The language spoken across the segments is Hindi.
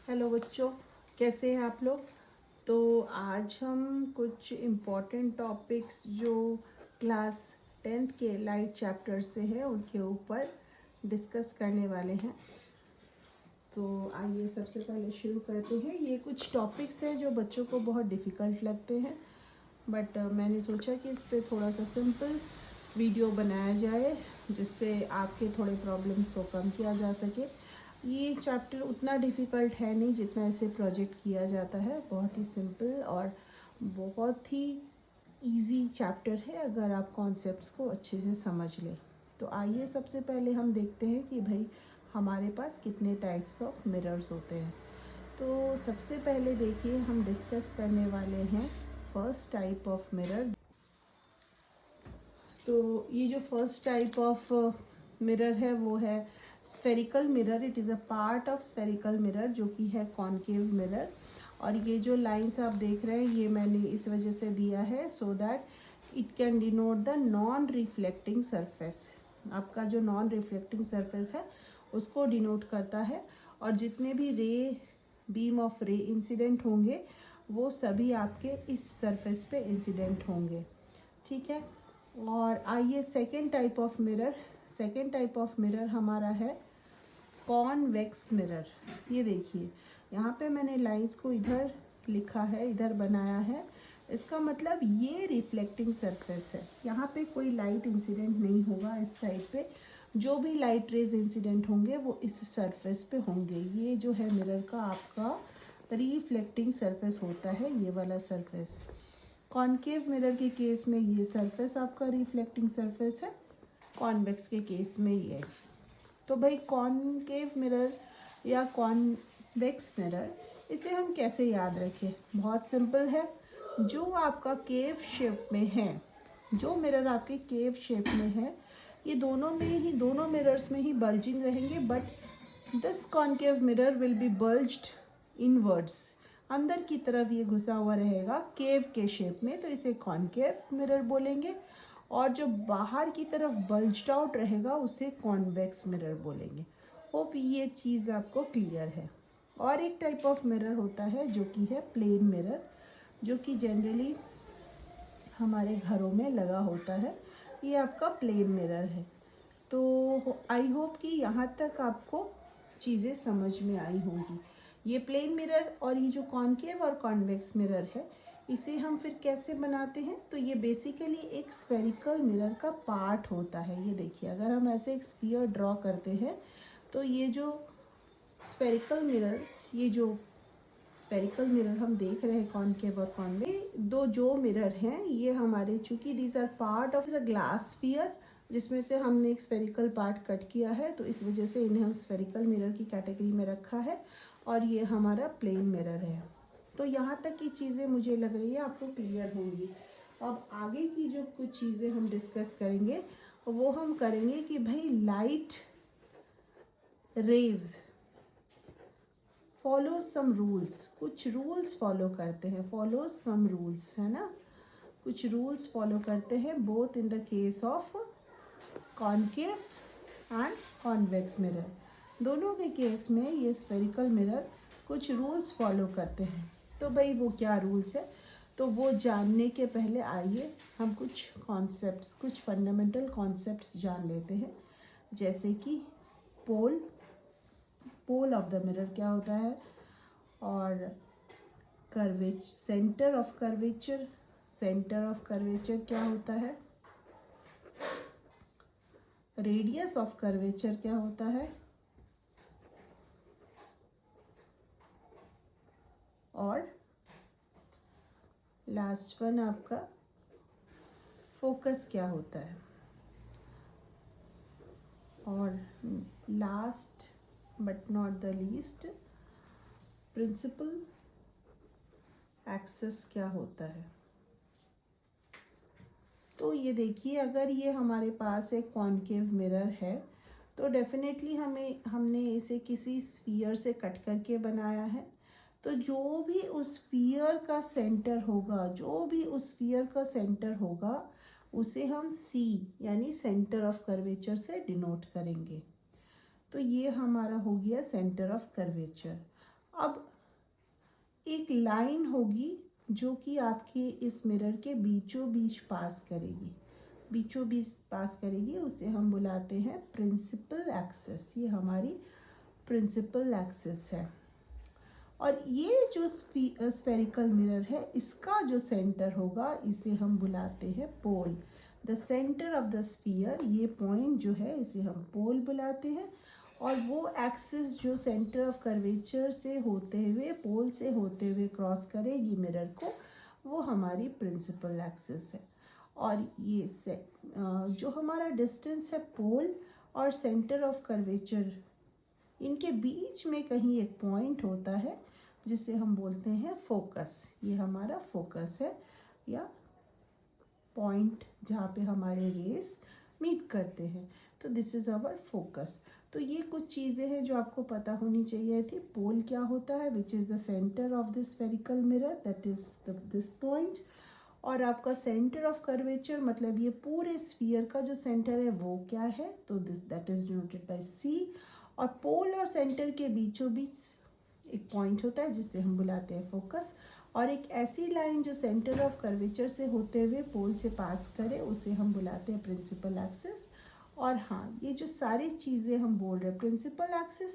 हेलो बच्चों, कैसे हैं आप लोग। तो आज हम कुछ इम्पॉर्टेंट टॉपिक्स जो क्लास 10th के लाइट चैप्टर से है उनके ऊपर डिस्कस करने वाले हैं। तो आइए सबसे पहले शुरू करते हैं। ये कुछ टॉपिक्स हैं जो बच्चों को बहुत डिफ़िकल्ट लगते हैं, बट मैंने सोचा कि इस पर थोड़ा सा सिंपल वीडियो बनाया जाए जिससे आपके थोड़े प्रॉब्लम्स को कम किया जा सके। ये चैप्टर उतना डिफ़िकल्ट है नहीं जितना इसे प्रोजेक्ट किया जाता है। बहुत ही सिंपल और बहुत ही इजी चैप्टर है अगर आप कॉन्सेप्ट्स को अच्छे से समझ लें। तो आइए सबसे पहले हम देखते हैं कि भाई हमारे पास कितने टाइप्स ऑफ मिरर्स होते हैं। तो सबसे पहले देखिए हम डिस्कस करने वाले हैं फर्स्ट टाइप ऑफ मिरर। तो ये जो फर्स्ट टाइप ऑफ मिरर है वो है spherical mirror. It is a part of spherical mirror जो कि है कॉनकेव मिरर। और ये जो लाइंस आप देख रहे हैं ये मैंने इस वजह से दिया है so that it can denote the non reflecting surface. आपका जो नॉन रिफ्लेक्टिंग सरफेस है उसको डिनोट करता है, और जितने भी बीम ऑफ रे इंसिडेंट होंगे वो सभी आपके इस सरफेस पे इंसिडेंट होंगे। ठीक है। और आइए second type of mirror. Second type of mirror हमारा है कॉन्वेक्स मिरर। ये देखिए यहाँ पे मैंने लाइंस को इधर लिखा है, इधर बनाया है। इसका मतलब ये रिफ्लेक्टिंग सरफेस है, यहाँ पे कोई लाइट इंसिडेंट नहीं होगा। इस साइड पे जो भी लाइट रेज इंसिडेंट होंगे वो इस सरफेस पे होंगे। ये जो है मिरर का आपका रिफ्लेक्टिंग सरफेस होता है, ये वाला सरफेस। कॉनकेव मिरर के केस में ये सरफेस आपका रिफ्लेक्टिंग सरफेस है, कॉन्वेक्स के केस में ये। तो भाई कॉनकेव मिरर या कॉन्वेक्स मिरर, इसे हम कैसे याद रखें। बहुत सिंपल है। जो आपका केव शेप में है, जो मिरर आपके केव शेप में है, ये दोनों मिरर्स में ही बल्जिंग रहेंगे, but this concave mirror will be bulged inwards. अंदर की तरफ ये घुसा हुआ रहेगा केव के शेप में, तो इसे कॉनकेव मिरर बोलेंगे। और जो बाहर की तरफ बल्ज्ड आउट रहेगा उसे कॉन्वेक्स मिरर बोलेंगे। होप ये चीज़ आपको क्लियर है। और एक टाइप ऑफ मिरर होता है जो कि है प्लेन मिरर, जो कि जनरली हमारे घरों में लगा होता है। ये आपका प्लेन मिरर है। तो आई होप कि यहाँ तक आपको चीज़ें समझ में आई होंगी। ये प्लेन मिरर और ये जो कॉनकेव और कॉन्वेक्स मिरर है, इसे हम फिर कैसे बनाते हैं। तो ये बेसिकली एक स्फेरिकल मिरर का पार्ट होता है। ये देखिए अगर हम ऐसे एक स्फीयर ड्रॉ करते हैं तो ये जो स्फेरिकल मिरर, ये जो स्फेरिकल मिरर हम देख रहे हैं कॉनकेव और कॉन्वेक्स, दो जो मिरर हैं ये हमारे, चूंकि these are part of a glass sphere जिसमें से हमने एक स्फेरिकल पार्ट कट किया है, तो इस वजह से इन्हें हम स्फेरिकल मिरर की कैटेगरी में रखा है। और ये हमारा प्लेन मिरर है। तो यहाँ तक की चीज़ें मुझे लग रही है आपको क्लियर होंगी। अब आगे की जो कुछ चीज़ें हम डिस्कस करेंगे वो हम करेंगे कि भाई light rays follow some rules, कुछ रूल्स फॉलो करते हैं, फॉलो सम रूल्स है ना, कुछ रूल्स फॉलो करते हैं both in the case of concave and convex mirror. दोनों के केस में ये स्फेरिकल मिरर कुछ रूल्स फॉलो करते हैं। तो भाई वो क्या रूल्स है, तो वो जानने के पहले आइए हम कुछ कॉन्सेप्ट्स, कुछ फंडामेंटल कॉन्सेप्ट्स जान लेते हैं। जैसे कि पोल ऑफ द मिरर क्या होता है, और सेंटर ऑफ कर्वेचर क्या होता है, रेडियस ऑफ कर्वेचर क्या होता है, और लास्ट वन आपका फोकस क्या होता है, और last but not the least principal axis क्या होता है। तो ये देखिए अगर ये हमारे पास एक कॉनकेव मिरर है तो डेफिनेटली हमने इसे किसी स्फीयर से कट करके बनाया है। तो जो भी उस स्फीयर का सेंटर होगा उसे हम सी यानी सेंटर ऑफ कर्वेचर से डिनोट करेंगे। तो ये हमारा हो गया सेंटर ऑफ कर्वेचर। अब एक लाइन होगी जो कि आपके इस मिरर के बीचों बीच पास करेगी, बीचों बीच पास करेगी, उसे हम बुलाते हैं प्रिंसिपल एक्सिस। ये हमारी प्रिंसिपल एक्सिस है। और ये जो स्फेरिकल मिरर है, इसका जो सेंटर होगा इसे हम बुलाते हैं pole. The centre of the sphere, ये पॉइंट जो है इसे हम पोल बुलाते हैं। और वो एक्सिस जो सेंटर ऑफ कर्वेचर से होते हुए, पोल से होते हुए क्रॉस करेगी मिरर को, वो हमारी प्रिंसिपल एक्सिस है। और ये जो हमारा डिस्टेंस है पोल और सेंटर ऑफ कर्वेचर, इनके बीच में कहीं एक पॉइंट होता है जिसे हम बोलते हैं फोकस। ये हमारा फोकस है, या पॉइंट जहाँ पे हमारे रेस मीट करते हैं। तो दिस इज़ आवर फोकस। तो ये कुछ चीज़ें हैं जो आपको पता होनी चाहिए थी। पोल क्या होता है, which is the centre of this spherical mirror, that is this point. और आपका सेंटर ऑफ कर्वेचर, मतलब ये पूरे स्फीयर का जो सेंटर है वो क्या है, तो this that is denoted by C. और पोल और सेंटर के बीचों बीच एक पॉइंट होता है जिसे हम बुलाते हैं फोकस। और एक ऐसी लाइन जो सेंटर ऑफ कर्वेचर से होते हुए पोल से पास करे, उसे हम बुलाते हैं प्रिंसिपल एक्सिस। और हाँ, ये जो सारी चीज़ें हम बोल रहे हैं प्रिंसिपल एक्सिस,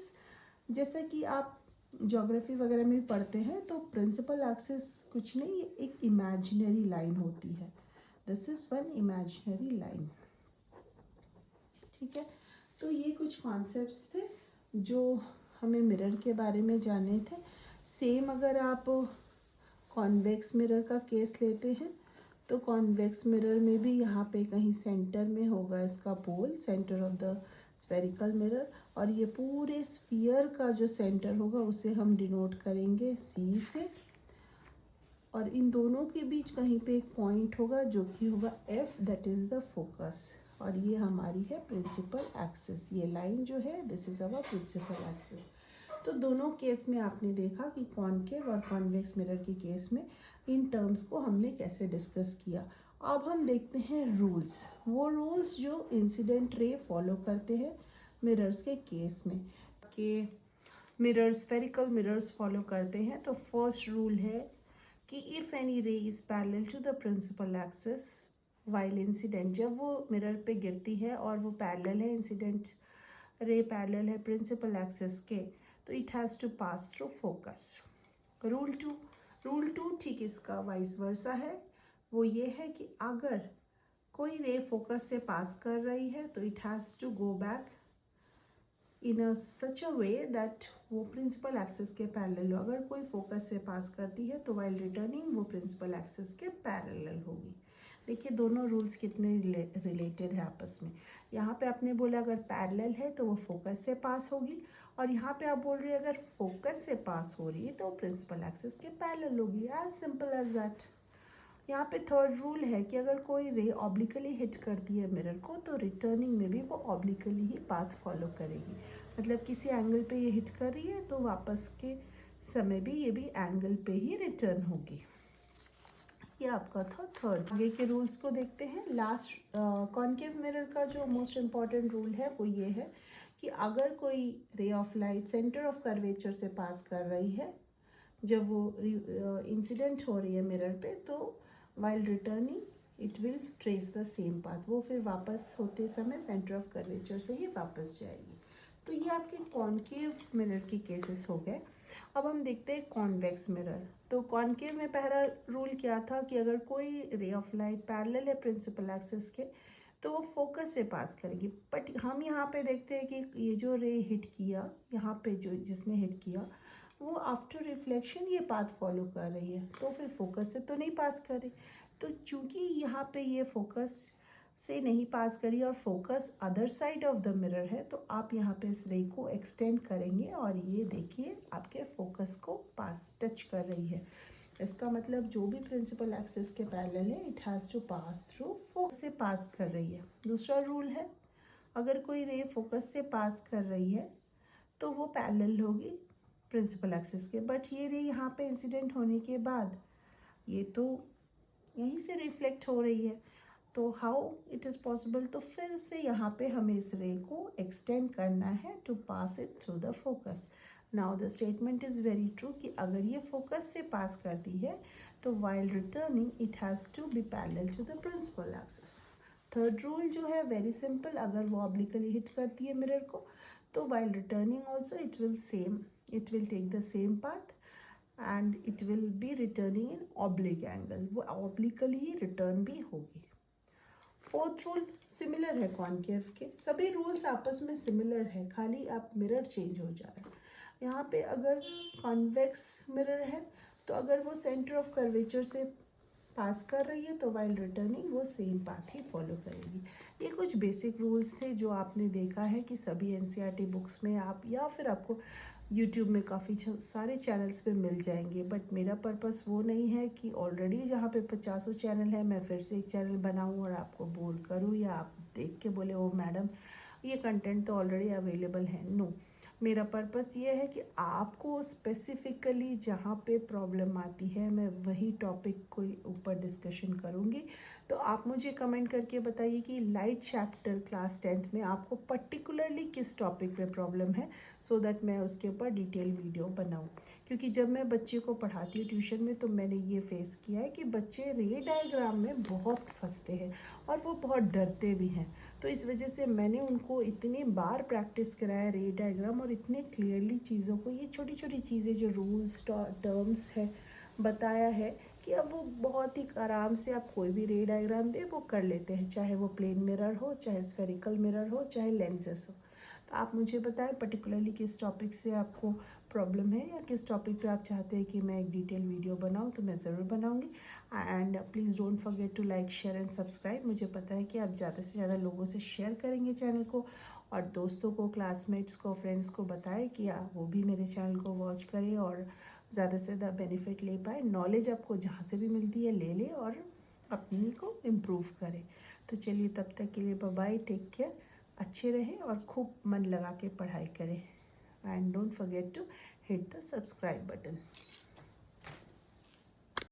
जैसा कि आप ज्योग्राफी वगैरह में भी पढ़ते हैं, तो प्रिंसिपल एक्सिस कुछ नहीं, एक इमेजिनरी लाइन होती है। This is one imaginary line. ठीक है, तो ये कुछ कॉन्सेप्ट्स थे जो हमें मिरर के बारे में जानने थे। सेम अगर आप कॉन्वेक्स मिरर का केस लेते हैं, तो कॉन्वेक्स मिरर में भी यहाँ पे कहीं सेंटर में होगा इसका pole, centre of the spherical mirror. और ये पूरे स्फीयर का जो सेंटर होगा उसे हम डिनोट करेंगे सी से। और इन दोनों के बीच कहीं पे एक पॉइंट होगा जो कि होगा F, that is the focus. और ये हमारी है प्रिंसिपल एक्सिस। ये लाइन जो है, this is our principal axis. तो दोनों केस में आपने देखा कि कॉनकेव और कॉन्वेक्स मिरर के केस में इन टर्म्स को हमने कैसे डिस्कस किया। अब हम देखते हैं रूल्स, वो रूल्स जो इंसिडेंट रे फॉलो करते हैं मिरर्स के केस में, कि मिरर्स स्फेरिकल मिरर्स फॉलो करते हैं। तो फर्स्ट रूल है कि if any ray is parallel to the principal axis while incident, जब वो मिरर पे गिरती है और वो पैरेलल है, इंसिडेंट रे पैरेलल है प्रिंसिपल एक्सिस के, तो it has to pass through focus. Rule two ठीक इसका वाइस वर्सा है। वो ये है कि अगर कोई रे फोकस से पास कर रही है तो it has to go back in a such a way that वो प्रिंसिपल एक्सिस के पैरेलल हो। अगर कोई फोकस से पास करती है तो वाइल रिटर्निंग वो प्रिंसिपल एक्सिस के पैरेलल होगी। देखिए दोनों रूल्स कितने रिलेटेड है आपस में। यहाँ पे आपने बोला अगर पैरेलल है तो वो फोकस से पास होगी, और यहाँ पे आप बोल रही है अगर फोकस से पास हो रही है तो वो प्रिंसिपल एक्सिस के पैरेलल होगी। As simple as that. यहाँ पे थर्ड रूल है कि अगर कोई रे ऑब्लिकली हिट करती है मिरर को, तो रिटर्निंग में भी वो ऑब्लिकली ही पाथ फॉलो करेगी। मतलब किसी एंगल पे ये हिट कर रही है तो वापस के समय भी ये भी एंगल पे ही रिटर्न होगी। ये आपका था थर्ड। आगे के रूल्स को देखते हैं। लास्ट कॉनकेव मिरर का जो मोस्ट इम्पॉर्टेंट रूल है वो ये है कि अगर कोई ray of light centre of curvature से पास कर रही है, जब वो इंसिडेंट हो रही है मिरर पे, तो while returning it will trace the same path. वो फिर वापस होते समय सेंटर ऑफ कर्वेचर से ही वापस जाएगी। तो ये आपके कॉनकेव मिरर के केसेस हो गए। अब हम देखते हैं कॉन्वेक्स मिरर। तो कॉनकेव में पहला रूल क्या था कि अगर कोई रे ऑफ लाइट पैरेलल है प्रिंसिपल एक्सिस के तो वो फोकस से पास करेगी। बट हम यहाँ पे देखते हैं कि ये जो रे हिट किया, यहाँ पे जो जिसने हिट किया, वो आफ्टर रिफ्लेक्शन ये पाथ फॉलो कर रही है, तो फिर फोकस से तो नहीं पास कर रही। तो चूंकि यहाँ पे ये फोकस से नहीं पास करी और focus other side of the mirror है, तो आप यहाँ पे इस रे को एक्सटेंड करेंगे और ये देखिए आपके फोकस को पास टच कर रही है। इसका मतलब जो भी प्रिंसिपल एक्सिस के पैरेलल है it has to pass through focus से पास कर रही है। दूसरा रूल है अगर कोई रे फोकस से पास कर रही है तो वो पैरेलल होगी प्रिंसिपल एक्सिस के। बट ये रे यहाँ पे इंसिडेंट होने के बाद ये तो यहीं से रिफ्लेक्ट हो रही है, तो हाउ इट इज़ पॉसिबल, तो फिर से यहाँ पे हमें इस रे को एक्सटेंड करना है to pass it through the focus. Now the statement is very true कि अगर ये फोकस से पास करती है तो while returning it has to be parallel to the principal axis. Third rule जो है वेरी सिंपल, अगर वो ऑब्लिकली हिट करती है मिरर को तो while returning also it will take the same path and it will be returning in oblique angle, वो ऑब्लिकली ही रिटर्न भी होगी। फोर्थ रूल सिमिलर है कॉनकेव के, सभी रूल्स आपस में सिमिलर है, खाली आप मिरर चेंज हो जा रहा है। यहाँ पे अगर कॉन्वेक्स मिरर है तो अगर वो सेंटर ऑफ कर्वेचर से पास कर रही है तो वाइल रिटर्निंग वो सेम पाथ ही फॉलो करेगी। ये कुछ बेसिक रूल्स थे जो आपने देखा है कि सभी एनसीईआरटी बुक्स में आप या फिर आपको यूट्यूब में काफ़ी सारे चैनल्स पे मिल जाएंगे, बट मेरा पर्पस वो नहीं है कि ऑलरेडी जहाँ पे 50 चैनल है मैं फिर से एक चैनल बनाऊँ और आपको बोर करूँ या आप देख के बोले ओ मैडम ये कंटेंट तो ऑलरेडी अवेलेबल है। नो, मेरा पर्पस ये है कि आपको स्पेसिफिकली जहाँ पे प्रॉब्लम आती है मैं वही टॉपिक को ऊपर डिस्कशन करूँगी। तो आप मुझे कमेंट करके बताइए कि लाइट चैप्टर क्लास 10th में आपको पर्टिकुलरली किस टॉपिक पे प्रॉब्लम है, सो दैट मैं उसके ऊपर डिटेल वीडियो बनाऊँ। क्योंकि जब मैं बच्चे को पढ़ाती हूँ ट्यूशन में तो मैंने ये फेस किया है कि बच्चे रे डायग्राम में बहुत फंसते हैं और वो बहुत डरते भी हैं। तो इस वजह से मैंने उनको इतनी बार प्रैक्टिस कराया रे डायग्राम और इतने क्लियरली चीज़ों को, ये छोटी छोटी चीज़ें जो रूल्स टर्म्स है बताया है कि अब वो बहुत ही आराम से आप कोई भी रे डायग्राम दे वो कर लेते हैं, चाहे वो प्लेन मिरर हो, चाहे स्फेरिकल मिरर हो, चाहे लेंसेस हो। तो आप मुझे बताएं पर्टिकुलरली किस टॉपिक से आपको प्रॉब्लम है या किस टॉपिक पे आप चाहते हैं कि मैं एक डिटेल वीडियो बनाऊं, तो मैं ज़रूर बनाऊंगी। And please don't forget to like share and subscribe. मुझे पता है कि आप ज़्यादा से ज़्यादा लोगों से शेयर करेंगे चैनल को और दोस्तों को, क्लासमेट्स को, फ्रेंड्स को बताएं कि वो भी मेरे चैनल को वॉच करें और ज़्यादा से ज़्यादा बेनिफिट ले पाए। नॉलेज आपको जहाँ से भी मिलती है ले ले और अपनी को इम्प्रूव करें। तो चलिए तब तक के लिए बाय बाय, टेक केयर, अच्छे रहें और खूब मन लगा के पढ़ाई करें। And don't forget to hit the subscribe button.